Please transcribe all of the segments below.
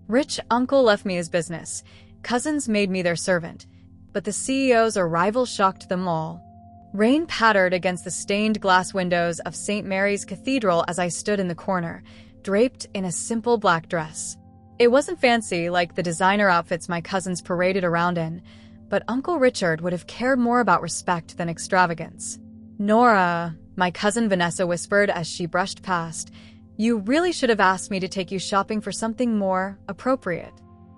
Rich uncle left me his business. Cousins made me their servant. But the CEO's arrival shocked them all. Rain pattered against the stained glass windows of St. Mary's Cathedral as I stood in the corner, draped in a simple black dress. It wasn't fancy like the designer outfits my cousins paraded around in, but Uncle Richard would have cared more about respect than extravagance. "Nora," my cousin Vanessa whispered as she brushed past, "you really should have asked me to take you shopping for something more appropriate."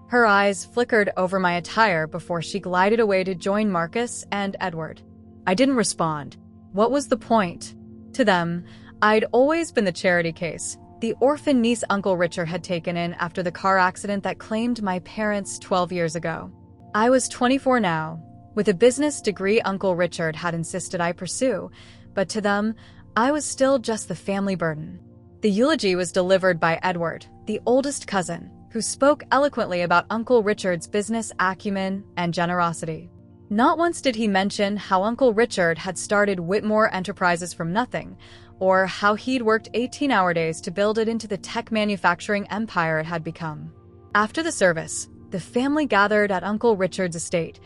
Her eyes flickered over my attire before she glided away to join Marcus and Edward. I didn't respond. What was the point? To them, I'd always been the charity case, the orphan niece Uncle Richard had taken in after the car accident that claimed my parents 12 years ago. I was 24 now, with a business degree Uncle Richard had insisted I pursue, but to them, I was still just the family burden. The eulogy was delivered by Edward, the oldest cousin, who spoke eloquently about Uncle Richard's business acumen and generosity. Not once did he mention how Uncle Richard had started Whitmore Enterprises from nothing, or how he'd worked 18-hour days to build it into the tech manufacturing empire it had become. After the service, the family gathered at Uncle Richard's estate,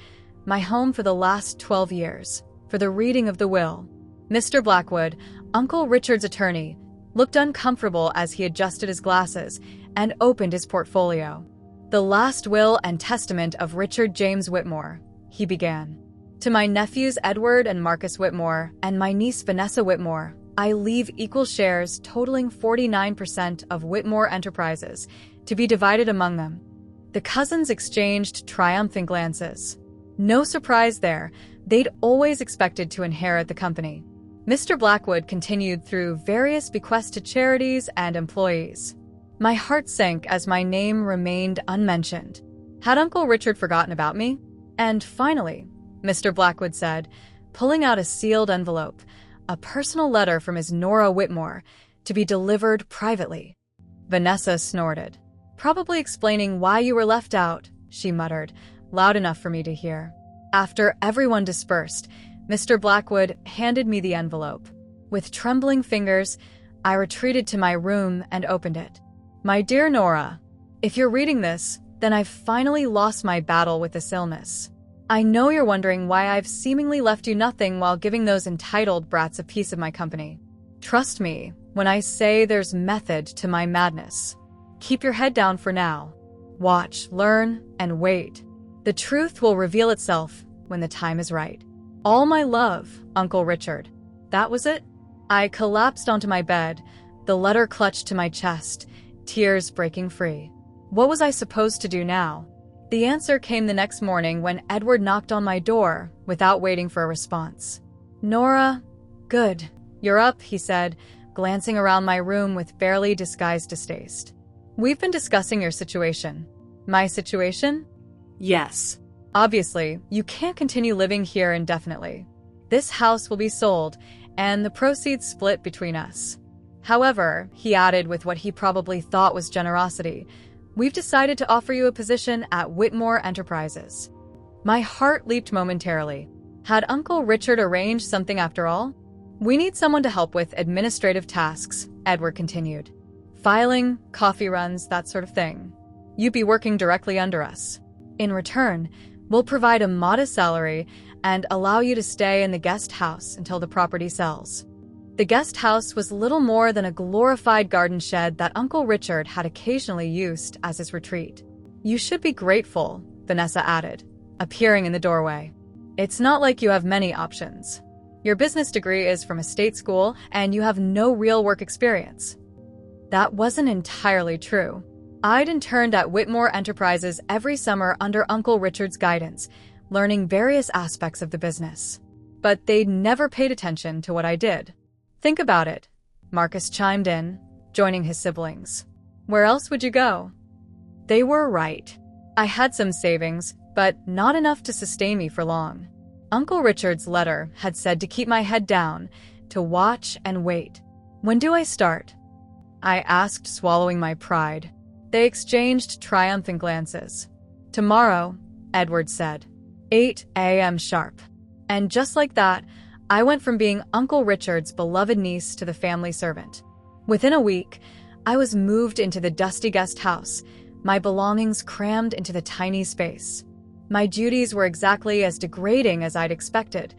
my home for the last 12 years, for the reading of the will. Mr. Blackwood, Uncle Richard's attorney, looked uncomfortable as he adjusted his glasses and opened his portfolio. "The last will and testament of Richard James Whitmore," he began. "To my nephews Edward and Marcus Whitmore and my niece Vanessa Whitmore, I leave equal shares totaling 49% of Whitmore Enterprises, to be divided among them." The cousins exchanged triumphant glances. No surprise there, they'd always expected to inherit the company. Mr. Blackwood continued through various bequests to charities and employees. My heart sank as my name remained unmentioned. Had Uncle Richard forgotten about me? And finally, Mr. Blackwood said, pulling out a sealed envelope, a personal letter from his Nora Whitmore, to be delivered privately. Vanessa snorted. "Probably explaining why you were left out," she muttered, loud enough for me to hear. After everyone dispersed, Mr. Blackwood handed me the envelope. With trembling fingers, I retreated to my room and opened it. "My dear Nora, if you're reading this, then I've finally lost my battle with this illness. I know you're wondering why I've seemingly left you nothing while giving those entitled brats a piece of my company. Trust me when I say there's method to my madness. Keep your head down for now. Watch, learn, and wait. The truth will reveal itself when the time is right. All my love, Uncle Richard." That was it? I collapsed onto my bed, the letter clutched to my chest, tears breaking free. What was I supposed to do now? The answer came the next morning when Edward knocked on my door without waiting for a response. "Nora, good. You're up," he said, glancing around my room with barely disguised distaste. "We've been discussing your situation." "My situation?" "Yes. Obviously, you can't continue living here indefinitely. This house will be sold, and the proceeds split between us. However," he added with what he probably thought was generosity, "we've decided to offer you a position at Whitmore Enterprises." My heart leaped momentarily. Had Uncle Richard arranged something after all? "We need someone to help with administrative tasks," Edward continued. "Filing, coffee runs, that sort of thing. You'd be working directly under us. In return, we'll provide a modest salary and allow you to stay in the guest house until the property sells." The guest house was little more than a glorified garden shed that Uncle Richard had occasionally used as his retreat. "You should be grateful," Vanessa added, appearing in the doorway. "It's not like you have many options. Your business degree is from a state school, and you have no real work experience." That wasn't entirely true. I'd interned at Whitmore Enterprises every summer under Uncle Richard's guidance, learning various aspects of the business. But they'd never paid attention to what I did. "Think about it," Marcus chimed in, joining his siblings. "Where else would you go?" They were right. I had some savings, but not enough to sustain me for long. Uncle Richard's letter had said to keep my head down, to watch and wait. "When do I start?" I asked, swallowing my pride. They exchanged triumphant glances. "Tomorrow," Edward said. 8 a.m. sharp. And just like that, I went from being Uncle Richard's beloved niece to the family servant. Within a week, I was moved into the dusty guest house, my belongings crammed into the tiny space. My duties were exactly as degrading as I'd expected: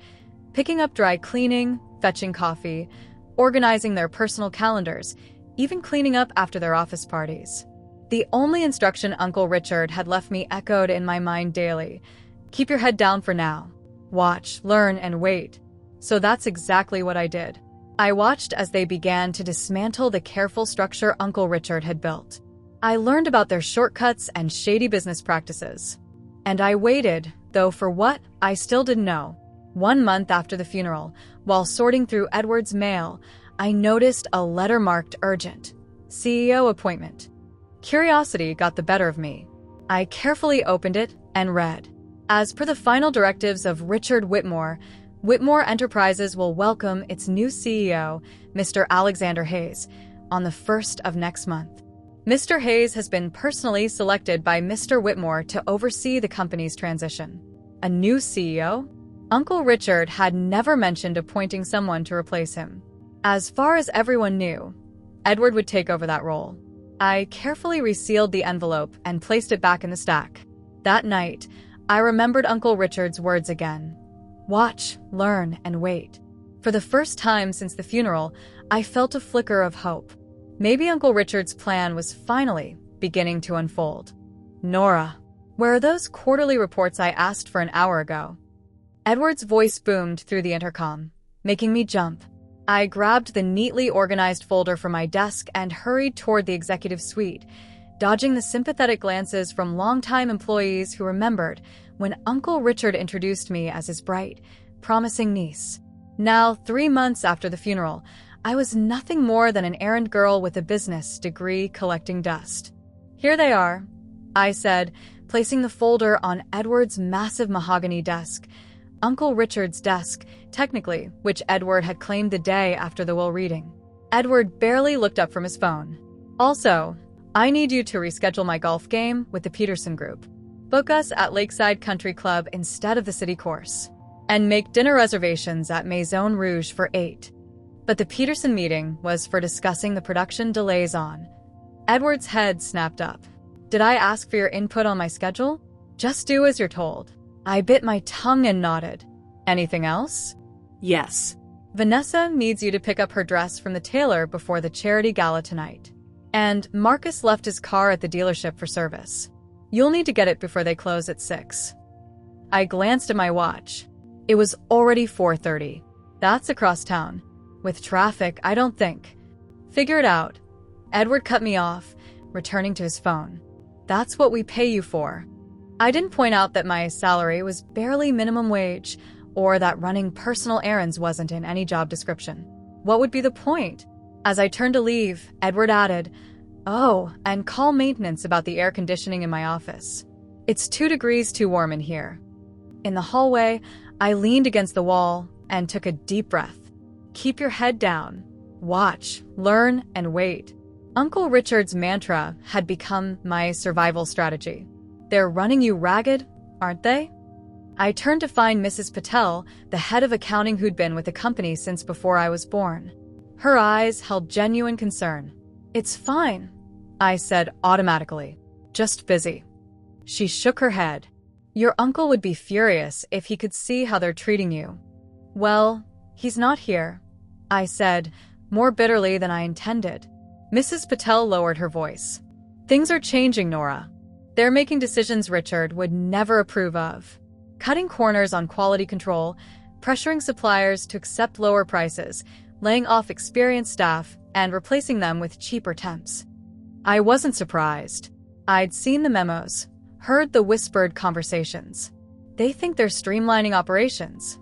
picking up dry cleaning, fetching coffee, organizing their personal calendars, even cleaning up after their office parties. The only instruction Uncle Richard had left me echoed in my mind daily: keep your head down for now. Watch, learn, and wait. So that's exactly what I did. I watched as they began to dismantle the careful structure Uncle Richard had built. I learned about their shortcuts and shady business practices. And I waited, though for what, I still didn't know. 1 month after the funeral, while sorting through Edward's mail, I noticed a letter marked urgent: CEO appointment. Curiosity got the better of me. I carefully opened it and read: as per the final directives of Richard Whitmore, Whitmore Enterprises will welcome its new CEO, Mr. Alexander Hayes, on the 1st of next month. Mr. Hayes has been personally selected by Mr. Whitmore to oversee the company's transition. A new CEO? Uncle Richard had never mentioned appointing someone to replace him. As far as everyone knew, Edward would take over that role. I carefully resealed the envelope and placed it back in the stack. That night, I remembered Uncle Richard's words again: watch, learn, and wait. For the first time since the funeral, I felt a flicker of hope. Maybe Uncle Richard's plan was finally beginning to unfold. Nora, where are those quarterly reports I asked for an hour ago? Edward's voice boomed through the intercom, making me jump. I grabbed the neatly organized folder from my desk and hurried toward the executive suite, dodging the sympathetic glances from longtime employees who remembered when Uncle Richard introduced me as his bright, promising niece. Now, 3 months after the funeral, I was nothing more than an errand girl with a business degree collecting dust. Here they are, I said, placing the folder on Edward's massive mahogany desk. Uncle Richard's desk, technically, which Edward had claimed the day after the will reading. Edward barely looked up from his phone. Also, I need you to reschedule my golf game with the Peterson Group. Book us at Lakeside Country Club instead of the city course. And make dinner reservations at Maison Rouge for 8. But the Peterson meeting was for discussing the production delays on. Edward's head snapped up. Did I ask for your input on my schedule? Just do as you're told. I bit my tongue and nodded. Anything else? Yes. Vanessa needs you to pick up her dress from the tailor before the charity gala tonight. And Marcus left his car at the dealership for service. You'll need to get it before they close at 6. I glanced at my watch. It was already 4:30. That's across town. With traffic, I don't think. Figure it out. Edward cut me off, returning to his phone. That's what we pay you for. I didn't point out that my salary was barely minimum wage, or that running personal errands wasn't in any job description. What would be the point? As I turned to leave, Edward added, "Oh, and call maintenance about the air conditioning in my office. It's 2 degrees too warm in here." In the hallway, I leaned against the wall and took a deep breath. Keep your head down. Watch, learn, and wait. Uncle Richard's mantra had become my survival strategy. They're running you ragged, aren't they? I turned to find Mrs. Patel, the head of accounting who'd been with the company since before I was born. Her eyes held genuine concern. "It's fine," I said automatically. "Just busy." She shook her head. "Your uncle would be furious if he could see how they're treating you." "Well, he's not here," I said, more bitterly than I intended. Mrs. Patel lowered her voice. "Things are changing, Nora. They're making decisions Richard would never approve of. Cutting corners on quality control, pressuring suppliers to accept lower prices, laying off experienced staff, and replacing them with cheaper temps." I wasn't surprised. I'd seen the memos, heard the whispered conversations. They think they're streamlining operations.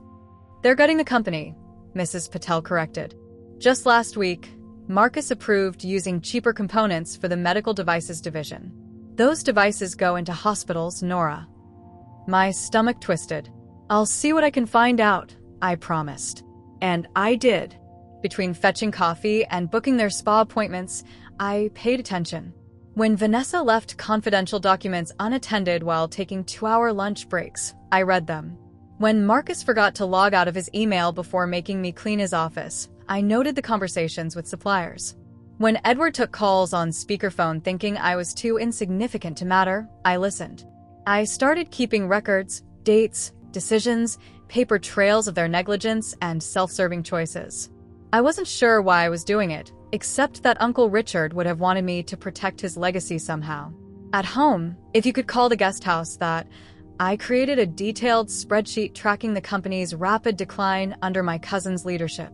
"They're gutting the company," Mrs. Patel corrected. "Just last week, Marcus approved using cheaper components for the medical devices division. Those devices go into hospitals, Nora." My stomach twisted. "I'll see what I can find out," I promised. And I did. Between fetching coffee and booking their spa appointments, I paid attention. When Vanessa left confidential documents unattended while taking 2-hour lunch breaks, I read them. When Marcus forgot to log out of his email before making me clean his office, I noted the conversations with suppliers. When Edward took calls on speakerphone thinking I was too insignificant to matter, I listened. I started keeping records, dates, decisions, paper trails of their negligence and self-serving choices. I wasn't sure why I was doing it, except that Uncle Richard would have wanted me to protect his legacy somehow. At home, if you could call the guest house that, I created a detailed spreadsheet tracking the company's rapid decline under my cousin's leadership.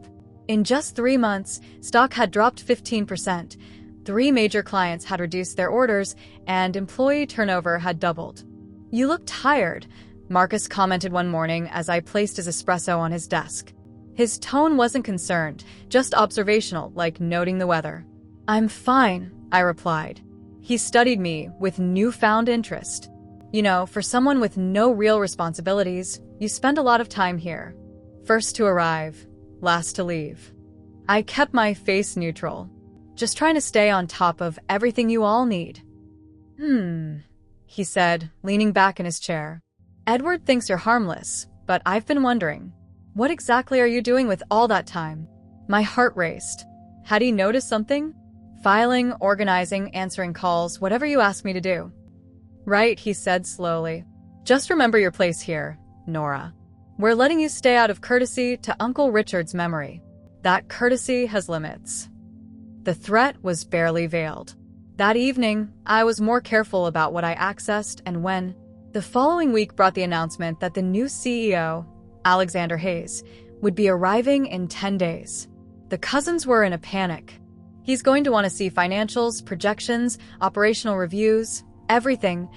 In just 3 months, stock had dropped 15%, 3 major clients had reduced their orders, and employee turnover had doubled. "You look tired," Marcus commented one morning as I placed his espresso on his desk. His tone wasn't concerned, just observational, like noting the weather. "I'm fine," I replied. He studied me with newfound interest. "You know, for someone with no real responsibilities, you spend a lot of time here. First to arrive, last to leave." I kept my face neutral, just trying to stay on top of everything you all need. He said, leaning back in his chair. "Edward thinks you're harmless, but I've been wondering, what exactly are you doing with all that time?" My heart raced. Had he noticed something? "Filing, organizing, answering calls, whatever you ask me to do." "Right," he said slowly. "Just remember your place here, Nora. We're letting you stay out of courtesy to Uncle Richard's memory. That courtesy has limits." The threat was barely veiled. That evening, I was more careful about what I accessed and when. The following week brought the announcement that the new CEO, Alexander Hayes, would be arriving in 10 days. The cousins were in a panic. "He's going to want to see financials, projections, operational reviews, everything,"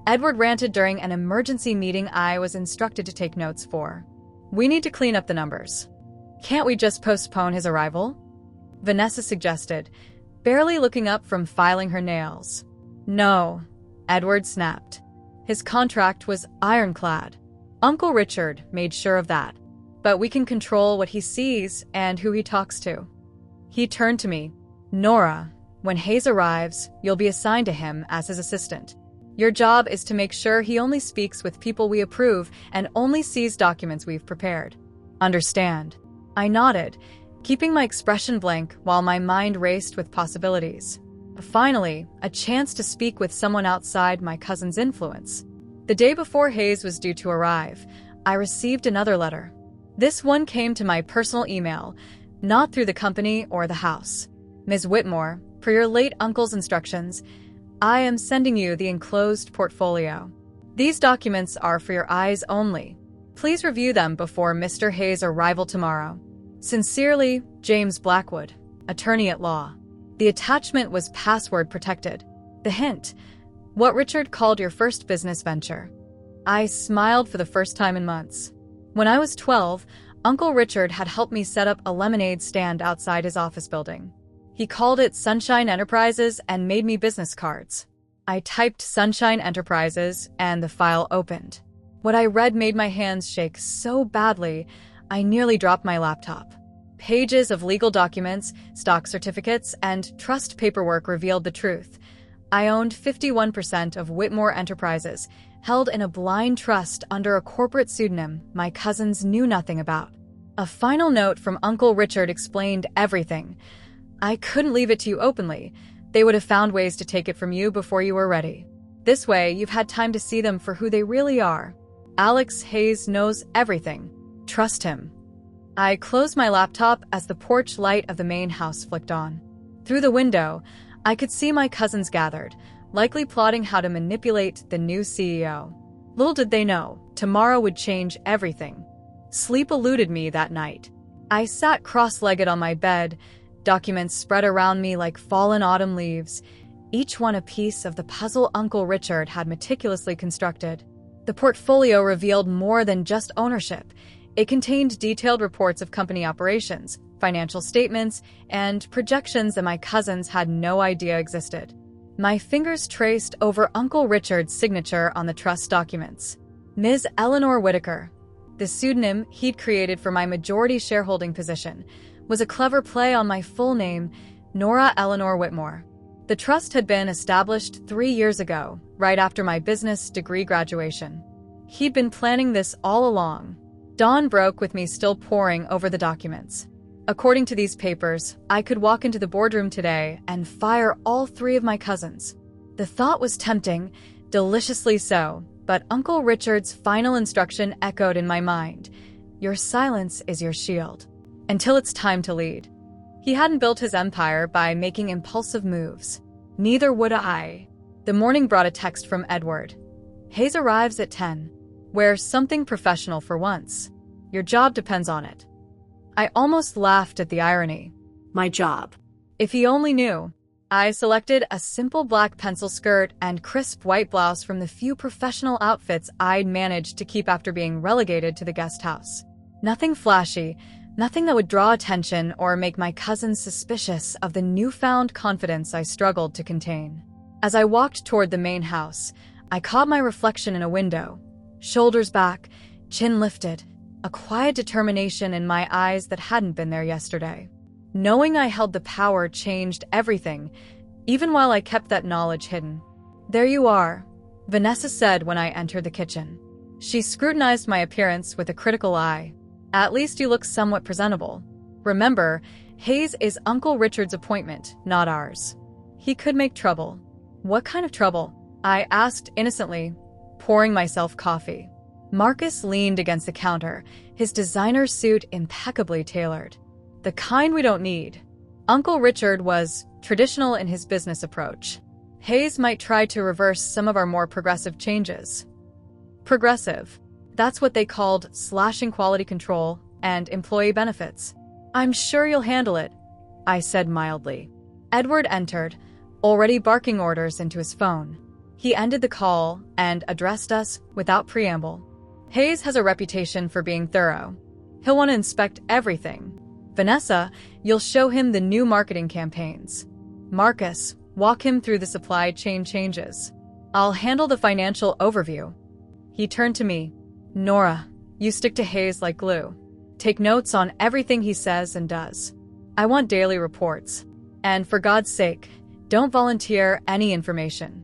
Edward ranted during an emergency meeting I was instructed to take notes for. "We need to clean up the numbers. Can't we just postpone his arrival?" Vanessa suggested, barely looking up from filing her nails. "No," Edward snapped. His contract was ironclad. Uncle Richard made sure of that. But we can control what he sees and who he talks to. He turned to me. "Nora, when Hayes arrives, you'll be assigned to him as his assistant. Your job is to make sure he only speaks with people we approve and only sees documents we've prepared. Understand?" I nodded, keeping my expression blank while my mind raced with possibilities. Finally, a chance to speak with someone outside my cousin's influence. The day before Hayes was due to arrive, I received another letter. This one came to my personal email, not through the company or the house. "Ms. Whitmore, per your late uncle's instructions, I am sending you the enclosed portfolio. These documents are for your eyes only. Please review them before Mr. Hayes' arrival tomorrow. Sincerely, James Blackwood, attorney at law." The attachment was password protected. The hint, what Richard called your first business venture. I smiled for the first time in months. When I was 12, Uncle Richard had helped me set up a lemonade stand outside his office building. He called it Sunshine Enterprises and made me business cards. I typed Sunshine Enterprises and the file opened. What I read made my hands shake so badly, I nearly dropped my laptop. Pages of legal documents, stock certificates, and trust paperwork revealed the truth. I owned 51% of Whitmore Enterprises, held in a blind trust under a corporate pseudonym my cousins knew nothing about. A final note from Uncle Richard explained everything. "I couldn't leave it to you openly. They would have found ways to take it from you before you were ready. This way, you've had time to see them for who they really are. Alex Hayes knows everything. Trust him." I closed my laptop as the porch light of the main house flicked on. Through the window, I could see my cousins gathered, likely plotting how to manipulate the new CEO. Little did they know, tomorrow would change everything. Sleep eluded me that night. I sat cross-legged on my bed, documents spread around me like fallen autumn leaves, each one a piece of the puzzle Uncle Richard had meticulously constructed. The portfolio revealed more than just ownership. It contained detailed reports of company operations, financial statements, and projections that my cousins had no idea existed. My fingers traced over Uncle Richard's signature on the trust documents. Ms. Eleanor Whitaker. The pseudonym he'd created for my majority shareholding position was a clever play on my full name, Nora Eleanor Whitmore. The trust had been established 3 years ago, right after my business degree graduation. He'd been planning this all along. Dawn broke with me still poring over the documents. According to these papers, I could walk into the boardroom today and fire all 3 of my cousins. The thought was tempting, deliciously so, but Uncle Richard's final instruction echoed in my mind. Your silence is your shield. Until it's time to lead. He hadn't built his empire by making impulsive moves. Neither would I. The morning brought a text from Edward. Hayes arrives at 10. Wear something professional for once. Your job depends on it. I almost laughed at the irony. My job. If he only knew. I selected a simple black pencil skirt and crisp white blouse from the few professional outfits I'd managed to keep after being relegated to the guest house. Nothing flashy, nothing that would draw attention or make my cousins suspicious of the newfound confidence I struggled to contain. As I walked toward the main house, I caught my reflection in a window. Shoulders back, chin lifted, a quiet determination in my eyes that hadn't been there yesterday. Knowing I held the power changed everything, even while I kept that knowledge hidden. There you are, Vanessa said when I entered the kitchen. She scrutinized my appearance with a critical eye. At least you look somewhat presentable. Remember, Hayes is Uncle Richard's appointment, not ours. He could make trouble. What kind of trouble? I asked innocently, pouring myself coffee. Marcus leaned against the counter, his designer suit impeccably tailored. The kind we don't need. Uncle Richard was traditional in his business approach. Hayes might try to reverse some of our more progressive changes. Progressive. That's what they called slashing quality control and employee benefits. I'm sure you'll handle it, I said mildly. Edward entered, already barking orders into his phone. He ended the call and addressed us without preamble. Hayes has a reputation for being thorough. He'll want to inspect everything. Vanessa, you'll show him the new marketing campaigns. Marcus, walk him through the supply chain changes. I'll handle the financial overview. He turned to me. Nora, you stick to Hayes like glue. Take notes on everything he says and does. I want daily reports. And for God's sake, don't volunteer any information.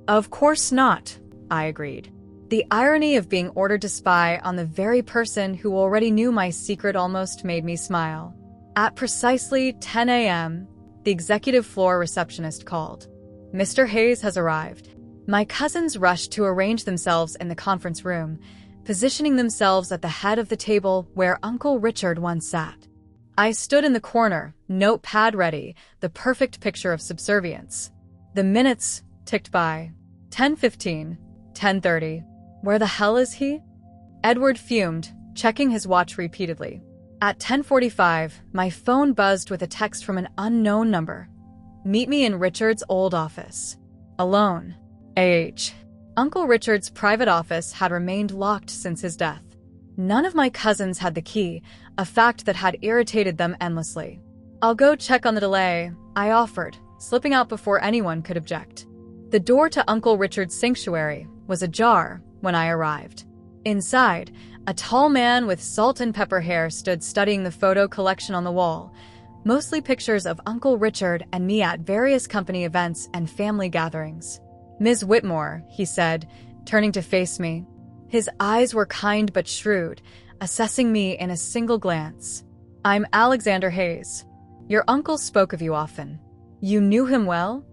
Of course not, I agreed. The irony of being ordered to spy on the very person who already knew my secret almost made me smile. At precisely 10 a.m., the executive floor receptionist called. Mr. Hayes has arrived. My cousins rushed to arrange themselves in the conference room, positioning themselves at the head of the table where Uncle Richard once sat. I stood in the corner, notepad ready, the perfect picture of subservience. The minutes ticked by. 10:15, 10:30. Where the hell is he? Edward fumed, checking his watch repeatedly. At 10:45, my phone buzzed with a text from an unknown number. Meet me in Richard's old office. Alone. A.H. Uncle Richard's private office had remained locked since his death. None of my cousins had the key, a fact that had irritated them endlessly. I'll go check on the delay, I offered, slipping out before anyone could object. The door to Uncle Richard's sanctuary was ajar when I arrived. Inside, a tall man with salt and pepper hair stood studying the photo collection on the wall, mostly pictures of Uncle Richard and me at various company events and family gatherings. Ms. Whitmore, he said, turning to face me. His eyes were kind but shrewd, assessing me in a single glance. I'm Alexander Hayes. Your uncle spoke of you often. You knew him well?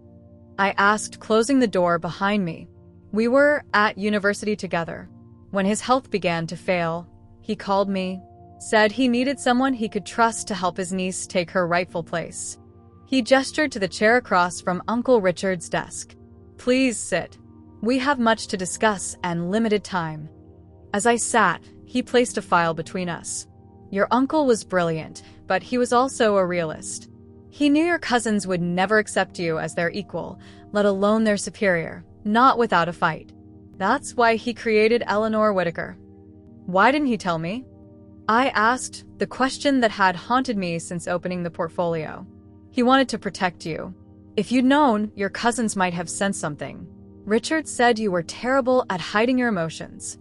I asked, closing the door behind me. We were at university together. When his health began to fail, he called me, said he needed someone he could trust to help his niece take her rightful place. He gestured to the chair across from Uncle Richard's desk. Please sit. We have much to discuss and limited time. As I sat, he placed a file between us. Your uncle was brilliant, but he was also a realist. He knew your cousins would never accept you as their equal, let alone their superior, not without a fight. That's why he created Eleanor Whitaker. Why didn't he tell me? I asked, the question that had haunted me since opening the portfolio. He wanted to protect you. If you'd known, your cousins might have sensed something. Richard said you were terrible at hiding your emotions.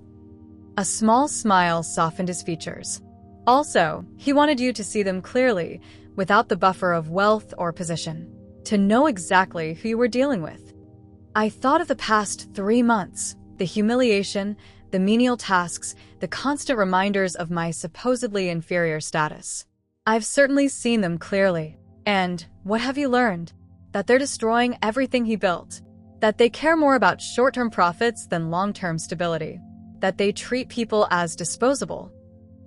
A small smile softened his features. Also, he wanted you to see them clearly, without the buffer of wealth or position. To know exactly who you were dealing with. I thought of the past 3 months. The humiliation, the menial tasks, the constant reminders of my supposedly inferior status. I've certainly seen them clearly. And what have you learned? That they're destroying everything he built. That they care more about short-term profits than long-term stability. That they treat people as disposable.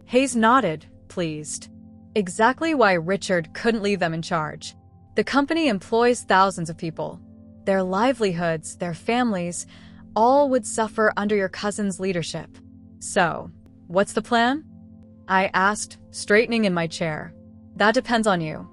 Hayes nodded, pleased. Exactly why Richard couldn't leave them in charge. The company employs thousands of people. Their livelihoods, their families, all would suffer under your cousin's leadership. So, what's the plan? I asked, straightening in my chair. That depends on you.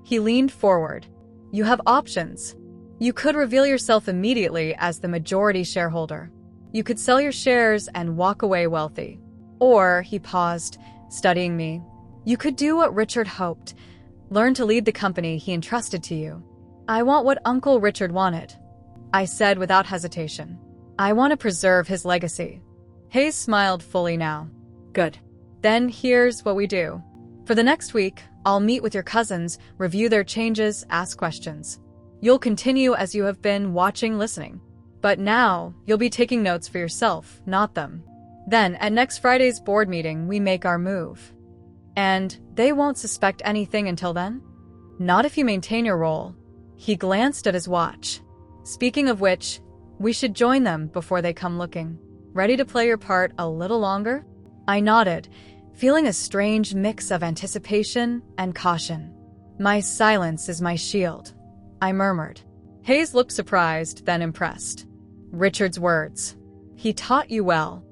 He leaned forward. You have options. You could reveal yourself immediately as the majority shareholder. You could sell your shares and walk away wealthy. Or, he paused, studying me, you could do what Richard hoped. Learn to lead the company he entrusted to you. I want what Uncle Richard wanted, I said without hesitation. I want to preserve his legacy. Hayes smiled fully now. Good. Then here's what we do. For the next week, I'll meet with your cousins, review their changes, ask questions. You'll continue as you have been, watching, listening. But now, you'll be taking notes for yourself, not them. Then, at next Friday's board meeting, we make our move. And they won't suspect anything until then? Not if you maintain your role. He glanced at his watch. Speaking of which, we should join them before they come looking. Ready to play your part a little longer? I nodded, feeling a strange mix of anticipation and caution. My silence is my shield, I murmured. Hayes looked surprised, then impressed. Richard's words. He taught you well.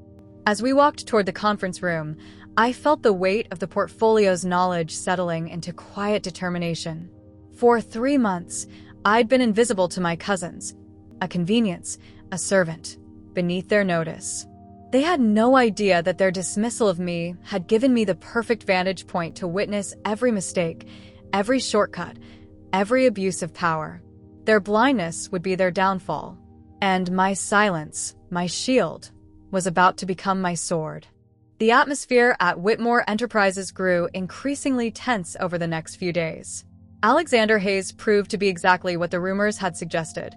As we walked toward the conference room, I felt the weight of the portfolio's knowledge settling into quiet determination. For 3 months, I'd been invisible to my cousins, a convenience, a servant, beneath their notice. They had no idea that their dismissal of me had given me the perfect vantage point to witness every mistake, every shortcut, every abuse of power. Their blindness would be their downfall, and my silence, my shield, was about to become my sword. The atmosphere at Whitmore Enterprises grew increasingly tense over the next few days. Alexander Hayes proved to be exactly what the rumors had suggested,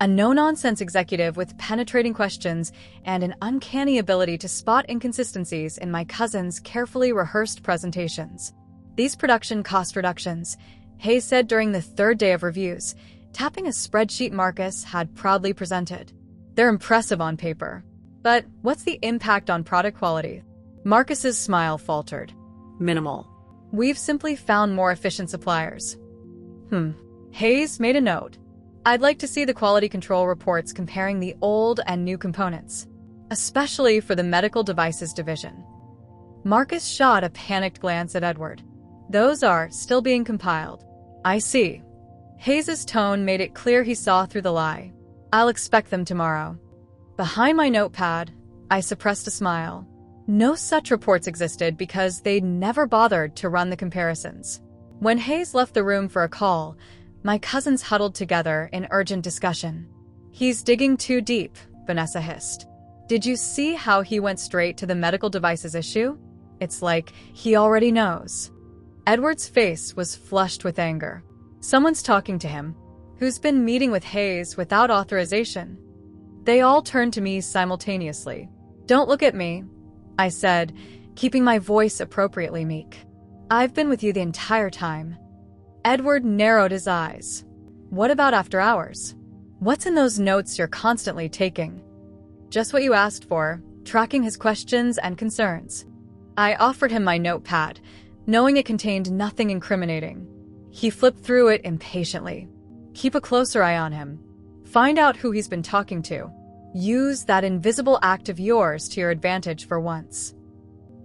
a no-nonsense executive with penetrating questions and an uncanny ability to spot inconsistencies in my cousin's carefully rehearsed presentations. These production cost reductions, Hayes said during the 3rd day of reviews, tapping a spreadsheet Marcus had proudly presented. They're impressive on paper. But what's the impact on product quality? Marcus's smile faltered. Minimal. We've simply found more efficient suppliers. Hayes made a note. I'd like to see the quality control reports comparing the old and new components, especially for the medical devices division. Marcus shot a panicked glance at Edward. Those are still being compiled. I see. Hayes's tone made it clear he saw through the lie. I'll expect them tomorrow. Behind my notepad, I suppressed a smile. No such reports existed because they'd never bothered to run the comparisons. When Hayes left the room for a call, my cousins huddled together in urgent discussion. He's digging too deep, Vanessa hissed. Did you see how he went straight to the medical devices issue? It's like he already knows. Edward's face was flushed with anger. Someone's talking to him. Who's been meeting with Hayes without authorization? They all turned to me simultaneously. Don't look at me, I said, keeping my voice appropriately meek. I've been with you the entire time. Edward narrowed his eyes. What about after hours? What's in those notes you're constantly taking? Just what you asked for, tracking his questions and concerns. I offered him my notepad, knowing it contained nothing incriminating. He flipped through it impatiently. Keep a closer eye on him. Find out who he's been talking to. Use that invisible act of yours to your advantage for once.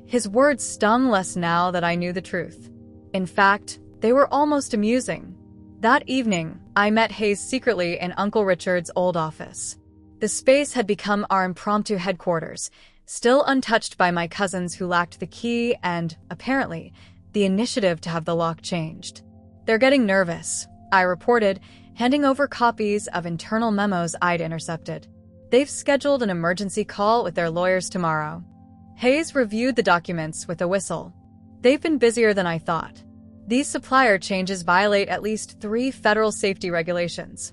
His words stung less now that I knew the truth. In fact, they were almost amusing. That evening, I met Hayes secretly in Uncle Richard's old office. The space had become our impromptu headquarters, still untouched by my cousins who lacked the key and, apparently, the initiative to have the lock changed. They're getting nervous, I reported, handing over copies of internal memos I'd intercepted. They've scheduled an emergency call with their lawyers tomorrow. Hayes reviewed the documents with a whistle. They've been busier than I thought. These supplier changes violate at least 3 federal safety regulations.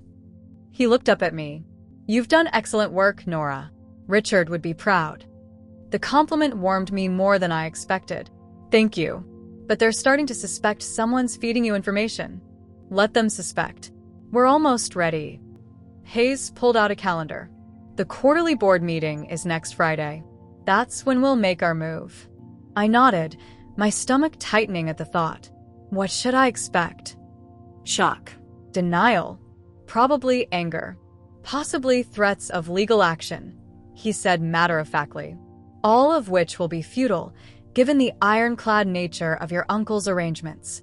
He looked up at me. You've done excellent work, Nora. Richard would be proud. The compliment warmed me more than I expected. Thank you. but they're starting to suspect someone's feeding you information. Let them suspect. We're almost ready. Hayes pulled out a calendar. The quarterly board meeting is next Friday. That's when we'll make our move. I nodded, my stomach tightening at the thought. What should I expect? Shock. Denial. Probably anger. Possibly threats of legal action, he said matter-of-factly. All of which will be futile, given the ironclad nature of your uncle's arrangements.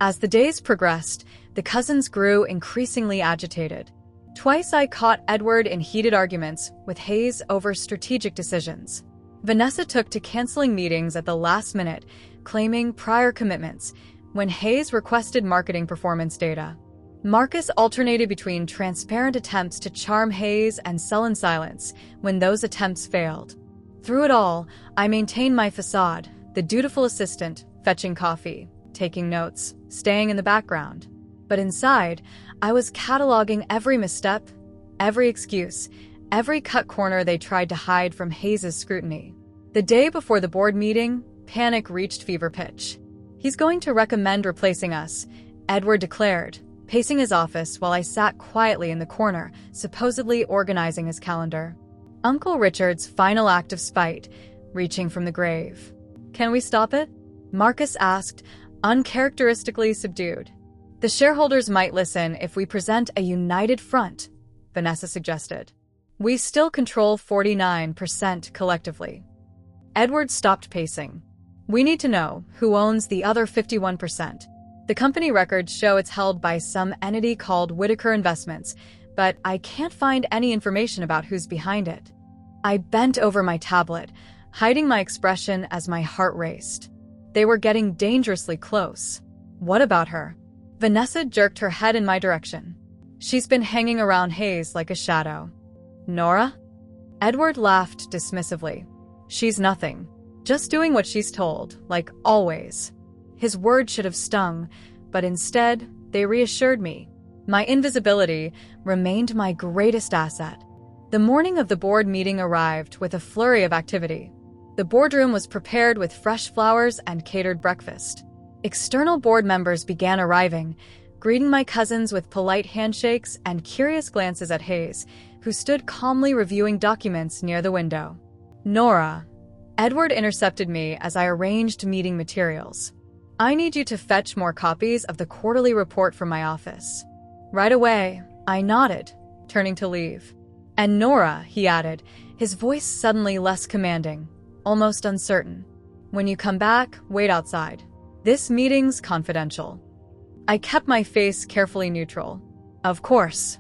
As the days progressed, the cousins grew increasingly agitated. Twice I caught Edward in heated arguments with Hayes over strategic decisions. Vanessa took to canceling meetings at the last minute, claiming prior commitments, when Hayes requested marketing performance data. Marcus alternated between transparent attempts to charm Hayes and sullen silence when those attempts failed. Through it all, I maintained my facade, the dutiful assistant, fetching coffee, taking notes, staying in the background. But inside, I was cataloging every misstep, every excuse, every cut corner they tried to hide from Hayes' scrutiny. The day before the board meeting, panic reached fever pitch. "He's going to recommend replacing us," Edward declared, pacing his office while I sat quietly in the corner, supposedly organizing his calendar. Uncle Richard's final act of spite, reaching from the grave. "Can we stop it?" Marcus asked, uncharacteristically subdued. "The shareholders might listen if we present a united front," Vanessa suggested. "We still control 49% collectively." Edward stopped pacing. "We need to know who owns the other 51%. The company records show it's held by some entity called Whitaker Investments, but I can't find any information about who's behind it." I bent over my tablet, hiding my expression as my heart raced. They were getting dangerously close. What about her? Vanessa jerked her head in my direction. "She's been hanging around Hayes like a shadow." "Nora?" Edward laughed dismissively. "She's nothing. Just doing what she's told, like always." His words should have stung, but instead, they reassured me. My invisibility remained my greatest asset. The morning of the board meeting arrived with a flurry of activity. The boardroom was prepared with fresh flowers and catered breakfast. External board members began arriving, greeting my cousins with polite handshakes and curious glances at Hayes, who stood calmly reviewing documents near the window. "Nora," Edward intercepted me as I arranged meeting materials. "I need you to fetch more copies of the quarterly report from my office." "Right away," I nodded, turning to leave. "And Nora," he added, his voice suddenly less commanding, almost uncertain. "When you come back, wait outside. This meeting's confidential." I kept my face carefully neutral. "Of course."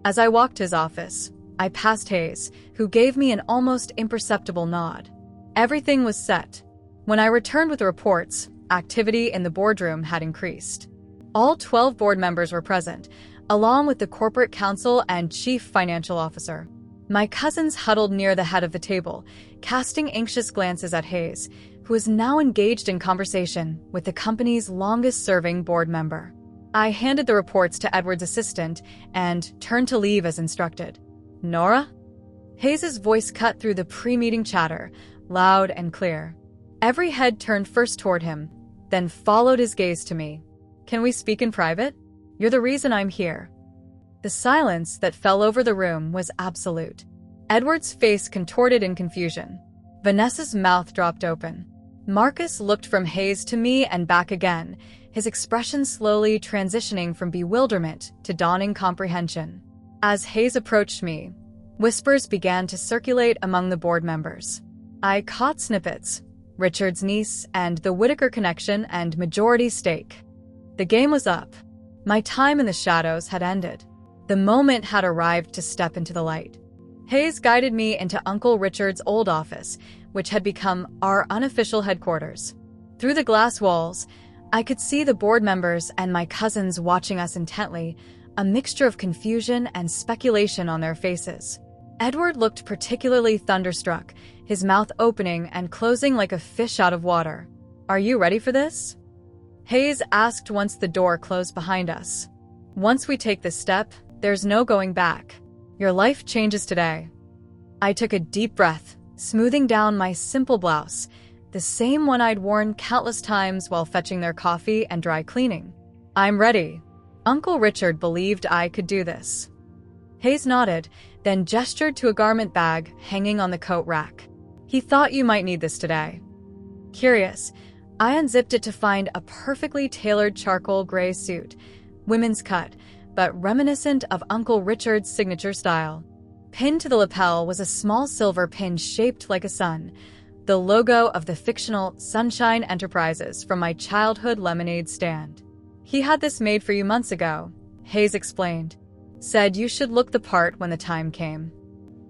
As I walked to his office, I passed Hayes, who gave me an almost imperceptible nod. Everything was set. When I returned with the reports, activity in the boardroom had increased. All 12 board members were present, along with the corporate counsel and chief financial officer. My cousins huddled near the head of the table, casting anxious glances at Hayes, who is now engaged in conversation with the company's longest-serving board member. I handed the reports to Edward's assistant and turned to leave as instructed. "Nora?" Hayes' voice cut through the pre-meeting chatter, loud and clear. Every head turned first toward him, then followed his gaze to me. "Can we speak in private? You're the reason I'm here." The silence that fell over the room was absolute. Edward's face contorted in confusion. Vanessa's mouth dropped open. Marcus looked from Hayes to me and back again, his expression slowly transitioning from bewilderment to dawning comprehension. As Hayes approached me, whispers began to circulate among the board members. I caught snippets: Richard's niece and the Whitaker connection and majority stake. The game was up. My time in the shadows had ended. The moment had arrived to step into the light. Hayes guided me into Uncle Richard's old office, which had become our unofficial headquarters. Through the glass walls, I could see the board members and my cousins watching us intently, a mixture of confusion and speculation on their faces. Edward looked particularly thunderstruck, his mouth opening and closing like a fish out of water. "Are you ready for this?" Hayes asked once the door closed behind us. "Once we take this step, there's no going back. Your life changes today." I took a deep breath, smoothing down my simple blouse, the same one I'd worn countless times while fetching their coffee and dry cleaning. "I'm ready." Uncle Richard believed I could do this. Hayes nodded, then gestured to a garment bag hanging on the coat rack. "He thought you might need this today." Curious, I unzipped it to find a perfectly tailored charcoal gray suit, women's cut, but reminiscent of Uncle Richard's signature style. Pinned to the lapel was a small silver pin shaped like a sun, the logo of the fictional Sunshine Enterprises from my childhood lemonade stand. "He had this made for you months ago," Hayes explained. "Said you should look the part when the time came."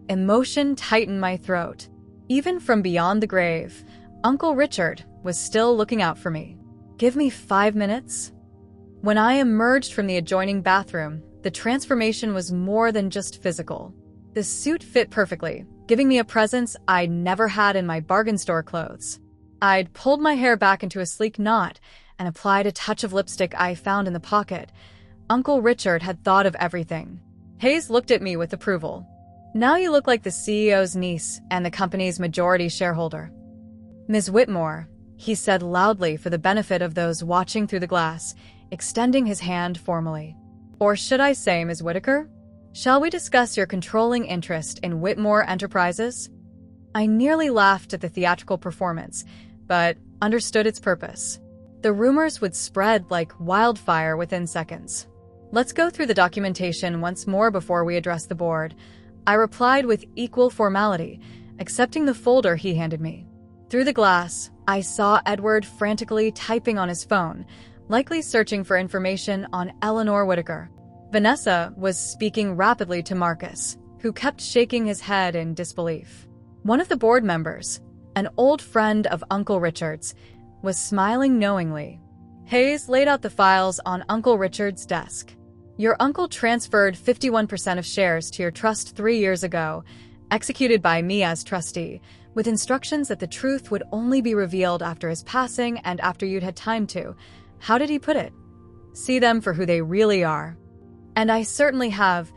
Emotion tightened my throat. Even from beyond the grave, Uncle Richard was still looking out for me. "Give me 5 minutes." When I emerged from the adjoining bathroom, the transformation was more than just physical. The suit fit perfectly, giving me a presence I'd never had in my bargain store clothes. I'd pulled my hair back into a sleek knot and applied a touch of lipstick I found in the pocket. Uncle Richard had thought of everything. Hayes looked at me with approval. "Now you look like the CEO's niece and the company's majority shareholder." "Ms. Whitmore," he said loudly for the benefit of those watching through the glass, extending his hand formally. "Or should I say Ms. Whitaker? Shall we discuss your controlling interest in Whitmore Enterprises?" I nearly laughed at the theatrical performance, but understood its purpose. The rumors would spread like wildfire within seconds. "Let's go through the documentation once more before we address the board," I replied with equal formality, accepting the folder he handed me. Through the glass, I saw Edward frantically typing on his phone, likely searching for information on Eleanor Whitaker. Vanessa was speaking rapidly to Marcus, who kept shaking his head in disbelief. One of the board members, an old friend of Uncle Richard's, was smiling knowingly. Hayes laid out the files on Uncle Richard's desk. "Your uncle transferred 51% of shares to your trust 3 years ago, executed by me as trustee, with instructions that the truth would only be revealed after his passing and after you'd had time to, how did he put it? See them for who they really are." "And I certainly have,"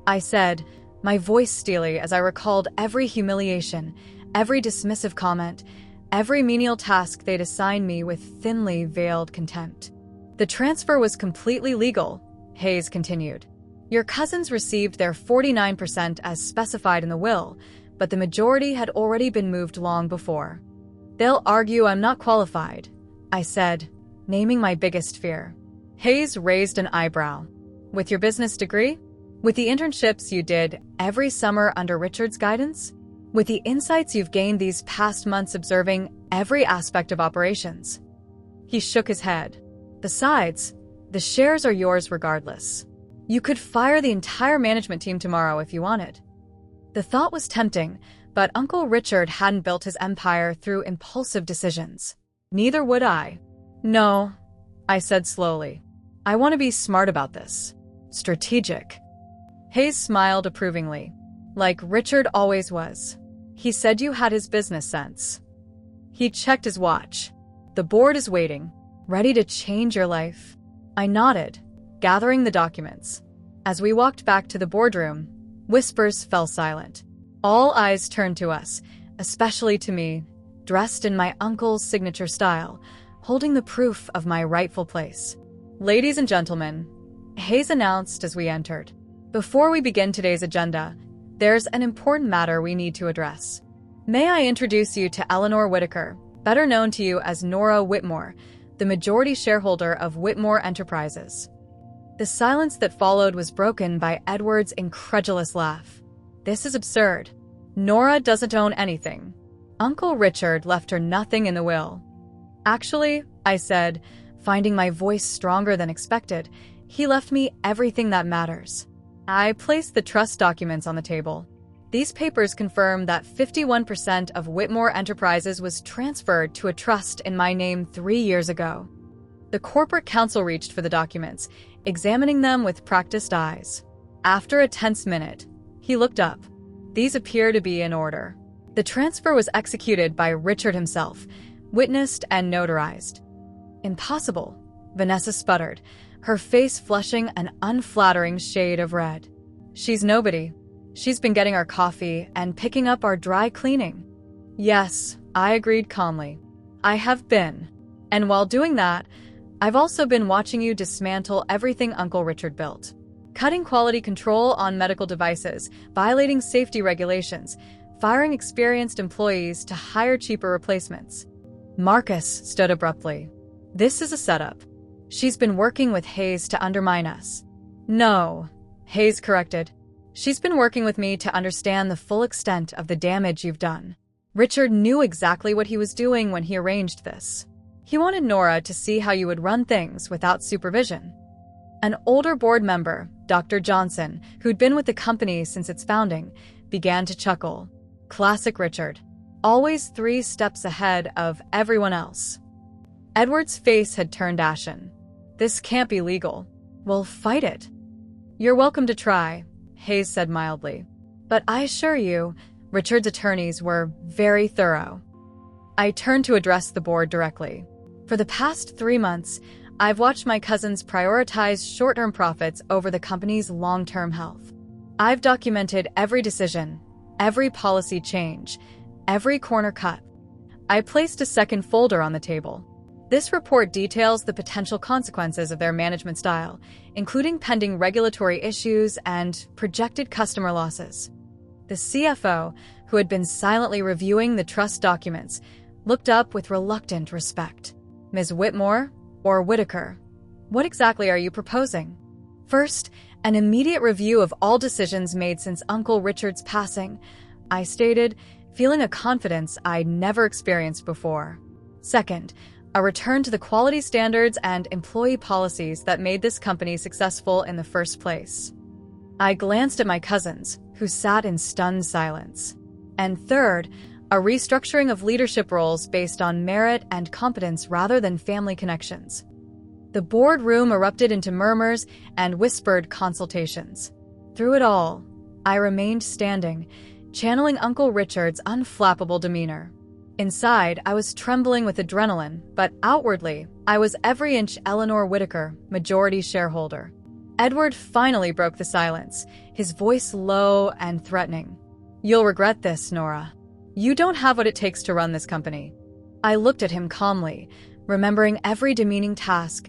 I said, my voice steely as I recalled every humiliation, every dismissive comment, every menial task they'd assigned me with thinly veiled contempt. "The transfer was completely legal," Hayes continued. "Your cousins received their 49% as specified in the will, but the majority had already been moved long before." "They'll argue I'm not qualified," I said, naming my biggest fear. Hayes raised an eyebrow. "With your business degree? With the internships you did every summer under Richard's guidance? With the insights you've gained these past months observing every aspect of operations?" He shook his head. "Besides, the shares are yours regardless. You could fire the entire management team tomorrow if you wanted." The thought was tempting, but Uncle Richard hadn't built his empire through impulsive decisions. Neither would I. "No," I said slowly. "I want to be smart about this. Strategic." Hayes smiled approvingly, like Richard always was. "He said you had his business sense." He checked his watch. "The board is waiting, ready to change your life." I nodded, gathering the documents. As we walked back to the boardroom, whispers fell silent. All eyes turned to us, especially to me, dressed in my uncle's signature style, holding the proof of my rightful place. "Ladies and gentlemen," Hayes announced as we entered, "before we begin today's agenda, there's an important matter we need to address. May I introduce you to Eleanor Whitaker, better known to you as Nora Whitmore, the majority shareholder of Whitmore Enterprises." The silence that followed was broken by Edward's incredulous laugh. "This is absurd. Nora doesn't own anything. Uncle Richard left her nothing in the will." "Actually," I said, finding my voice stronger than expected, "he left me everything that matters." I placed the trust documents on the table. These papers confirm that 51% of Whitmore Enterprises was transferred to a trust in my name 3 years ago. The corporate counsel reached for the documents, examining them with practiced eyes. After a tense minute, he looked up. These appear to be in order. The transfer was executed by Richard himself, witnessed and notarized. "Impossible," Vanessa sputtered, her face flushing an unflattering shade of red. "She's nobody. She's been getting our coffee and picking up our dry cleaning." "Yes," I agreed calmly. I have been. And while doing that, I've also been watching you dismantle everything Uncle Richard built. Cutting quality control on medical devices, violating safety regulations, firing experienced employees to hire cheaper replacements. Marcus stood abruptly. This is a setup. She's been working with Hayes to undermine us. No, Hayes corrected. She's been working with me to understand the full extent of the damage you've done. Richard knew exactly what he was doing when he arranged this. He wanted Nora to see how you would run things without supervision. An older board member, Dr. Johnson, who'd been with the company since its founding, began to chuckle. Classic Richard. Always 3 steps ahead of everyone else. Edward's face had turned ashen. This can't be legal. We'll fight it. You're welcome to try, Hayes said mildly. But I assure you, Richard's attorneys were very thorough. I turned to address the board directly. For the past 3 months, I've watched my cousins prioritize short-term profits over the company's long-term health. I've documented every decision, every policy change, every corner cut. I placed a second folder on the table. This report details the potential consequences of their management style, including pending regulatory issues and projected customer losses. The CFO, who had been silently reviewing the trust documents, looked up with reluctant respect. Ms. Whitmore, or Whitaker, what exactly are you proposing? First, an immediate review of all decisions made since Uncle Richard's passing, I stated, feeling a confidence I'd never experienced before. Second, a return to the quality standards and employee policies that made this company successful in the first place. I glanced at my cousins, who sat in stunned silence. And third, a restructuring of leadership roles based on merit and competence rather than family connections. The boardroom erupted into murmurs and whispered consultations. Through it all, I remained standing, channeling Uncle Richard's unflappable demeanor. Inside, I was trembling with adrenaline, but outwardly, I was every inch Eleanor Whitaker, majority shareholder. Edward finally broke the silence, his voice low and threatening. You'll regret this, Nora. You don't have what it takes to run this company. I looked at him calmly, remembering every demeaning task,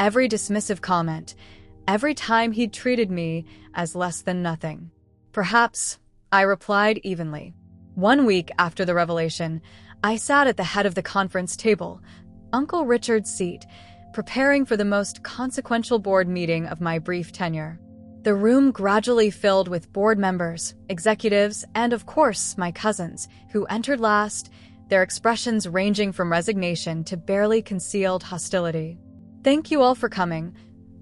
every dismissive comment, every time he'd treated me as less than nothing. Perhaps, I replied evenly. 1 week after the revelation, I sat at the head of the conference table, Uncle Richard's seat, preparing for the most consequential board meeting of my brief tenure. The room gradually filled with board members, executives, and of course, my cousins, who entered last, their expressions ranging from resignation to barely concealed hostility. Thank you all for coming.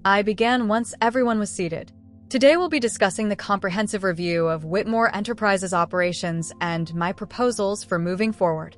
I began once everyone was seated. Today we'll be discussing the comprehensive review of Whitmore Enterprises operations and my proposals for moving forward.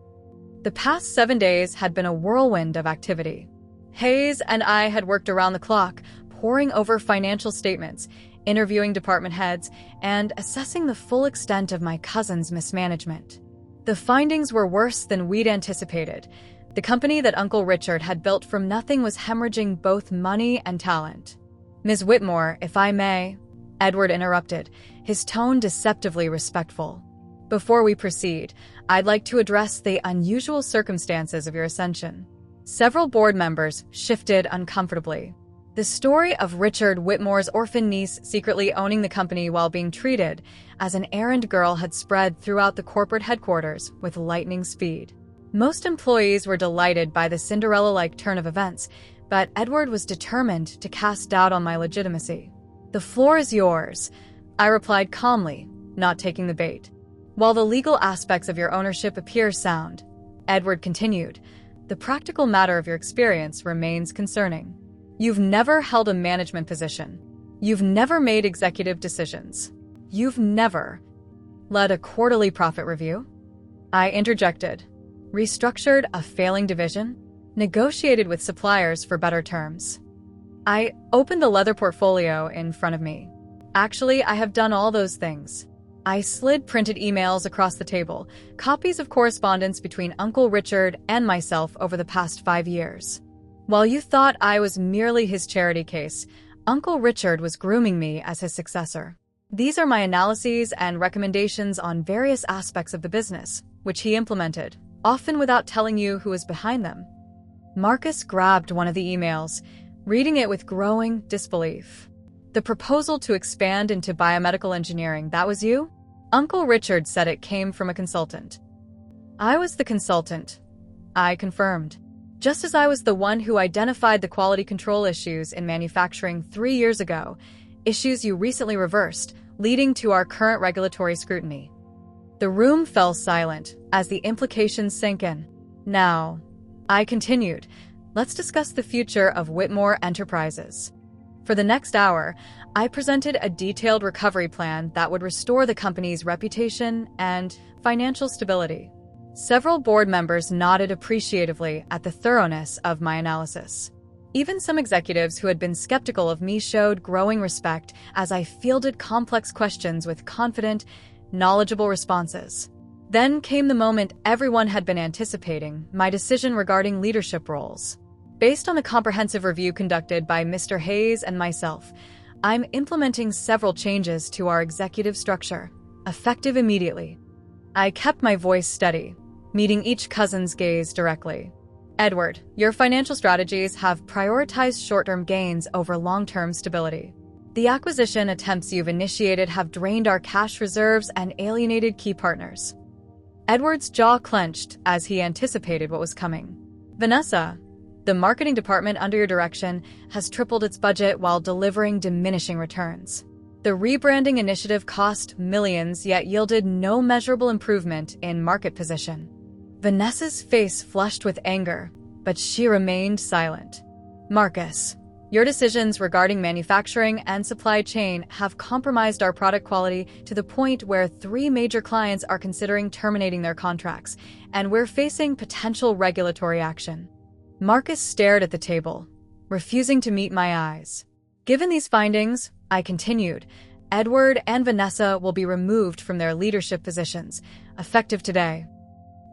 The past 7 days had been a whirlwind of activity. Hayes and I had worked around the clock, poring over financial statements, interviewing department heads, and assessing the full extent of my cousin's mismanagement. The findings were worse than we'd anticipated. The company that Uncle Richard had built from nothing was hemorrhaging both money and talent. Ms. Whitmore, if I may, Edward interrupted, his tone deceptively respectful. Before we proceed, I'd like to address the unusual circumstances of your ascension. Several board members shifted uncomfortably. The story of Richard Whitmore's orphan niece secretly owning the company while being treated as an errand girl had spread throughout the corporate headquarters with lightning speed. Most employees were delighted by the Cinderella-like turn of events, but Edward was determined to cast doubt on my legitimacy. The floor is yours, I replied calmly, not taking the bait. While the legal aspects of your ownership appear sound, Edward continued, the practical matter of your experience remains concerning. You've never held a management position. You've never made executive decisions. You've never led a quarterly profit review. I interjected. Restructured a failing division. Negotiated with suppliers for better terms. I opened the leather portfolio in front of me. Actually, I have done all those things. I slid printed emails across the table, copies of correspondence between Uncle Richard and myself over the past 5 years. While you thought I was merely his charity case, Uncle Richard was grooming me as his successor. These are my analyses and recommendations on various aspects of the business, which he implemented, often without telling you who was behind them. Marcus grabbed one of the emails, reading it with growing disbelief. The proposal to expand into biomedical engineering, that was you? Uncle Richard said it came from a consultant. I was the consultant, I confirmed. Just as I was the one who identified the quality control issues in manufacturing 3 years ago, issues you recently reversed, leading to our current regulatory scrutiny. The room fell silent as the implications sank in. Now, I continued, let's discuss the future of Whitmore Enterprises. For the next hour, I presented a detailed recovery plan that would restore the company's reputation and financial stability. Several board members nodded appreciatively at the thoroughness of my analysis. Even some executives who had been skeptical of me showed growing respect as I fielded complex questions with confident, knowledgeable responses. Then came the moment everyone had been anticipating, my decision regarding leadership roles. Based on the comprehensive review conducted by Mr. Hayes and myself, I'm implementing several changes to our executive structure, effective immediately. I kept my voice steady, meeting each cousin's gaze directly. Edward, your financial strategies have prioritized short-term gains over long-term stability. The acquisition attempts you've initiated have drained our cash reserves and alienated key partners. Edward's jaw clenched as he anticipated what was coming. Vanessa, the marketing department under your direction has tripled its budget while delivering diminishing returns. The rebranding initiative cost millions yet yielded no measurable improvement in market position. Vanessa's face flushed with anger, but she remained silent. Marcus, your decisions regarding manufacturing and supply chain have compromised our product quality to the point where 3 major clients are considering terminating their contracts, and we're facing potential regulatory action. Marcus stared at the table, refusing to meet my eyes. Given these findings, I continued, Edward and Vanessa will be removed from their leadership positions, effective today.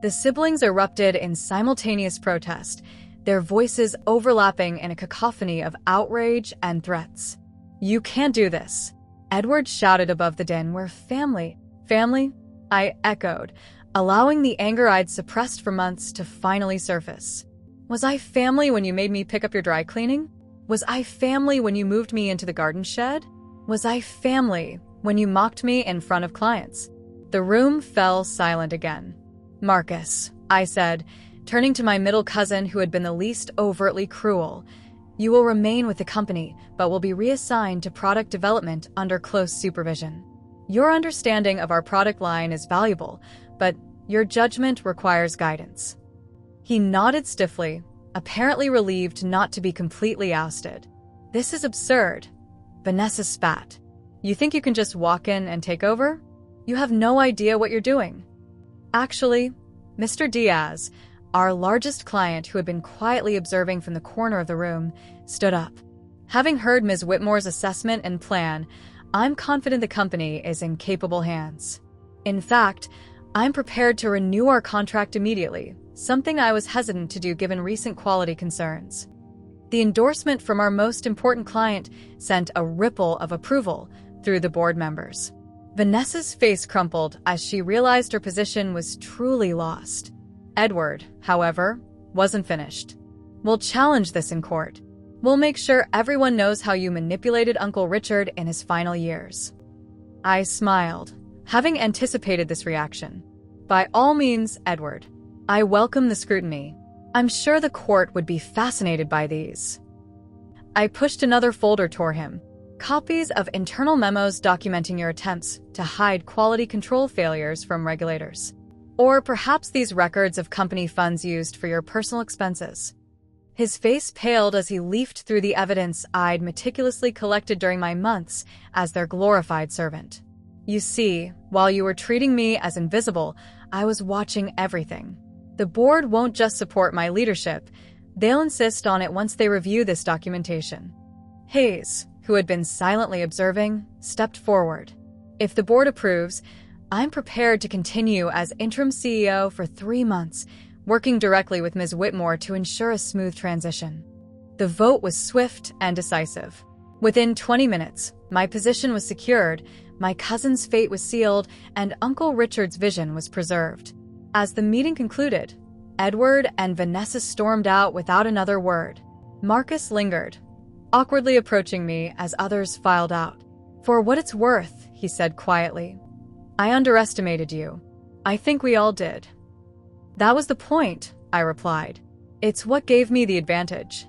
The siblings erupted in simultaneous protest, their voices overlapping in a cacophony of outrage and threats. You can't do this. Edward shouted above the din. We're family. Family? I echoed, allowing the anger I'd suppressed for months to finally surface. Was I family when you made me pick up your dry cleaning? Was I family when you moved me into the garden shed? Was I family when you mocked me in front of clients? The room fell silent again. Marcus, I said, turning to my middle cousin who had been the least overtly cruel, you will remain with the company, but will be reassigned to product development under close supervision. Your understanding of our product line is valuable, but your judgment requires guidance. He nodded stiffly, apparently relieved not to be completely ousted. This is absurd. Vanessa spat. You think you can just walk in and take over? You have no idea what you're doing. Actually, Mr. Diaz, our largest client who had been quietly observing from the corner of the room, stood up. Having heard Ms. Whitmore's assessment and plan, I'm confident the company is in capable hands. In fact, I'm prepared to renew our contract immediately, something I was hesitant to do given recent quality concerns. The endorsement from our most important client sent a ripple of approval through the board members. Vanessa's face crumpled as she realized her position was truly lost. Edward, however, wasn't finished. We'll challenge this in court. We'll make sure everyone knows how you manipulated Uncle Richard in his final years. I smiled, having anticipated this reaction. By all means, Edward. I welcome the scrutiny. I'm sure the court would be fascinated by these. I pushed another folder toward him. Copies of internal memos documenting your attempts to hide quality control failures from regulators. Or perhaps these records of company funds used for your personal expenses. His face paled as he leafed through the evidence I'd meticulously collected during my months as their glorified servant. You see, while you were treating me as invisible, I was watching everything. The board won't just support my leadership, they'll insist on it once they review this documentation. Hayes, who had been silently observing, stepped forward. If the board approves, I'm prepared to continue as interim CEO for 3 months, working directly with Ms. Whitmore to ensure a smooth transition. The vote was swift and decisive. Within 20 minutes, my position was secured, my cousin's fate was sealed, and Uncle Richard's vision was preserved. As the meeting concluded, Edward and Vanessa stormed out without another word. Marcus lingered, awkwardly approaching me as others filed out. "For what it's worth," he said quietly, "I underestimated you. I think we all did." "That was the point," I replied. "It's what gave me the advantage."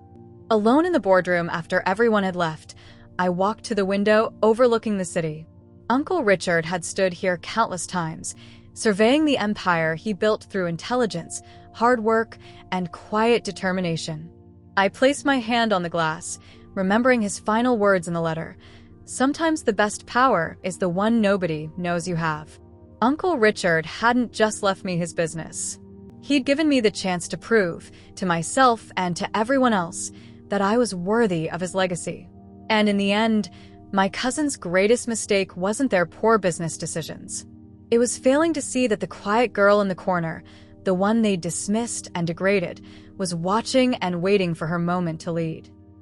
Alone in the boardroom after everyone had left, I walked to the window overlooking the city. Uncle Richard had stood here countless times, surveying the empire he built through intelligence, hard work, and quiet determination. I placed my hand on the glass, remembering his final words in the letter. "Sometimes the best power is the one nobody knows you have." Uncle Richard hadn't just left me his business. He'd given me the chance to prove, to myself and to everyone else, that I was worthy of his legacy. And in the end, my cousin's greatest mistake wasn't their poor business decisions. It was failing to see that the quiet girl in the corner, the one they dismissed and degraded, was watching and waiting for her moment to lead.